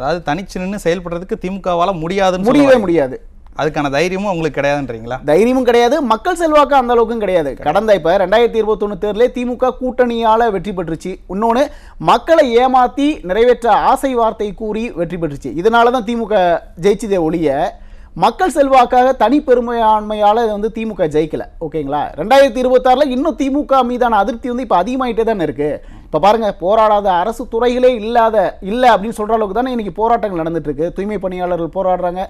அதாவது தனிச்சு நின்று செயல்படுறதுக்கு திமுகவால முடியவே முடியாது. அதுக்கான தைரியமும் உங்களுக்கு கிடையாதுன்றீங்களா? தைரியமும் கிடையாது, மக்கள் செல்வாக்கு அந்த அளவுக்கும் கிடையாது. கடந்த இப்ப 2021 தேர்தலே திமுக கூட்டணியால வெற்றி பெற்றுச்சு. இன்னொன்னு மக்களை ஏமாத்தி நிறைவேற்ற ஆசை வார்த்தை கூறி வெற்றி பெற்றுச்சு. இதனாலதான் திமுக ஜெயிச்சதே ஒழிய மக்கள் செல்வாக்காக தனி பெருமையாண்மையால வந்து திமுக ஜெயிக்கல. ஓகேங்களா? 2026 இன்னும் திமுக மீதான அதிருப்தி வந்து இப்ப அதிகமாயிட்டே தானே இருக்கு. இப்ப பாருங்க, போராடாத அரசு துறைகளே இல்லை அப்படின்னு சொல்ற அளவுக்கு தானே இன்னைக்கு போராட்டங்கள் நடந்துட்டு இருக்கு. தூய்மை பணியாளர்கள் போராடுறாங்க,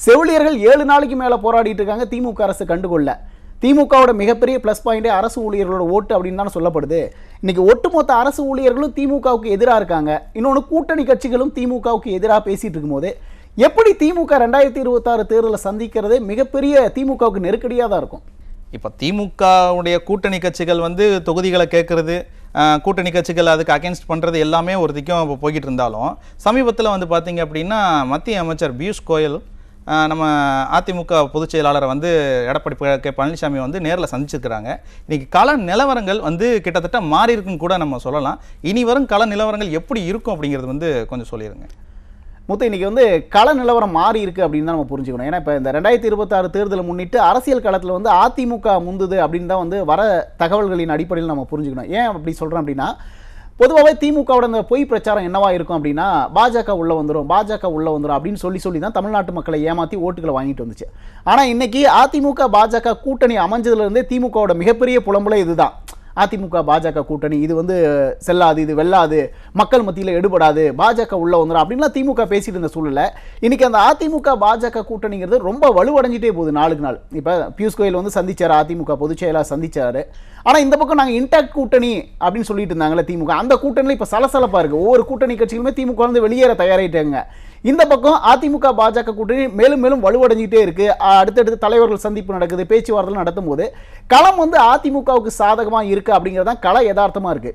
செவிலியர்கள் 7 நாளைக்கு மேல போராடிட்டு இருக்காங்க. திமுக அரசு கண்டுகொள்ள. திமுகவோட மிகப்பெரிய பிளஸ் பாயிண்டே அரசு ஊழியர்களோட ஓட்டு அப்படின்னு தானே சொல்லப்படுது. இன்னைக்கு ஒட்டுமொத்த அரசு ஊழியர்களும் திமுகவுக்கு எதிராக இருக்காங்க. இன்னொன்று கூட்டணி கட்சிகளும் திமுகவுக்கு எதிராக பேசிட்டு இருக்கும்போது எப்படி திமுக 2026 தேர்தலை சந்திக்கிறது மிகப்பெரிய திமுகவுக்கு நெருக்கடியாக தான் இருக்கும். இப்போ திமுகவுடைய கூட்டணி கட்சிகள் வந்து தொகுதிகளை கேட்கறது, கூட்டணி கட்சிகள் அதுக்கு அகேன்ஸ்ட் பண்ணுறது எல்லாமே ஒரு திக்கம் இப்போ போய்கிட்டு இருந்தாலும், சமீபத்தில் வந்து பார்த்தீங்க அப்படின்னா மத்திய அமைச்சர் பியூஷ் கோயல் நம்ம அதிமுக பொதுச் செயலாளரை வந்து எடப்பாடி பழனிசாமி வந்து நேரில் சந்திச்சிருக்கிறாங்க. இன்னைக்கு கள நிலவரங்கள் வந்து கிட்டத்தட்ட மாறி இருக்குன்னு கூட நம்ம சொல்லலாம். இனி வரும் கள நிலவரங்கள் எப்படி இருக்கும் அப்படிங்கிறது வந்து கொஞ்சம் சொல்லிடுங்க. மொத்தம் இன்னைக்கு வந்து கள நிலவரம் மாறி இருக்கு அப்படின்னு தான் நம்ம புரிஞ்சுக்கணும். ஏன்னா இப்போ இந்த 2026 தேர்தலை முன்னிட்டு அரசியல் களத்தில் வந்து அதிமுக முந்துது அப்படின்னு தான் வந்து வர தகவல்களின் அடிப்படையில் நம்ம புரிஞ்சுக்கணும். ஏன் அப்படி சொல்கிறோம் அப்படின்னா, பொதுவாகவே திமுகவோட இந்த பொய் பிரச்சாரம் என்னவா இருக்கும் அப்படின்னா, பாஜக உள்ள வந்துடும் அப்படின்னு சொல்லி தான் தமிழ்நாட்டு மக்களை ஏமாற்றி ஓட்டுகளை வாங்கிட்டு வந்துச்சு. ஆனால் இன்னைக்கு அதிமுக பாஜக கூட்டணி அமைஞ்சதுலேருந்தே திமுகவோட மிகப்பெரிய புலம்புல இதுதான். அதிமுக பாஜக கூட்டணி இது வந்து செல்லாது, இது வெல்லாது, மக்கள் மத்தியில் எடுபடாது, பாஜக உள்ள வந்துடும் அப்படின்லாம் திமுக பேசிட்டு இருந்த சூழல்ல இன்னைக்கு அந்த அதிமுக பாஜக கூட்டணிங்கிறது ரொம்ப வலுவடைஞ்சிட்டே போகுது நாளுக்கு நாள். இப்போ பியூஷ் கோயல் வந்து சந்திச்சாரு, அதிமுக பொதுச் செயலாளர் சந்திச்சாரு. ஆனால் இந்த பக்கம் நாங்கள் இன்டாக்ட் கூட்டணி அப்படின்னு சொல்லிட்டு இருந்தாங்களே திமுக, அந்த கூட்டணியில் இப்போ சலசலப்பாக இருக்குது. ஒவ்வொரு கூட்டணி கட்சிகளுமே திமுக வந்து வெளியேற தயாராகிட்டாங்க. இந்த பக்கம் அதிமுக பாஜக கூட்டணி மேலும் மேலும் வலுவடைஞ்சிட்டே இருக்கு. அடுத்தடுத்து தலைவர்கள் சந்திப்பு நடக்குது, பேச்சுவார்த்தை நடத்தும் போது களம் வந்து அதிமுகவுக்கு சாதகமாக இருக்கு அப்படிங்கிறது தான் கள யதார்த்தமாக இருக்கு.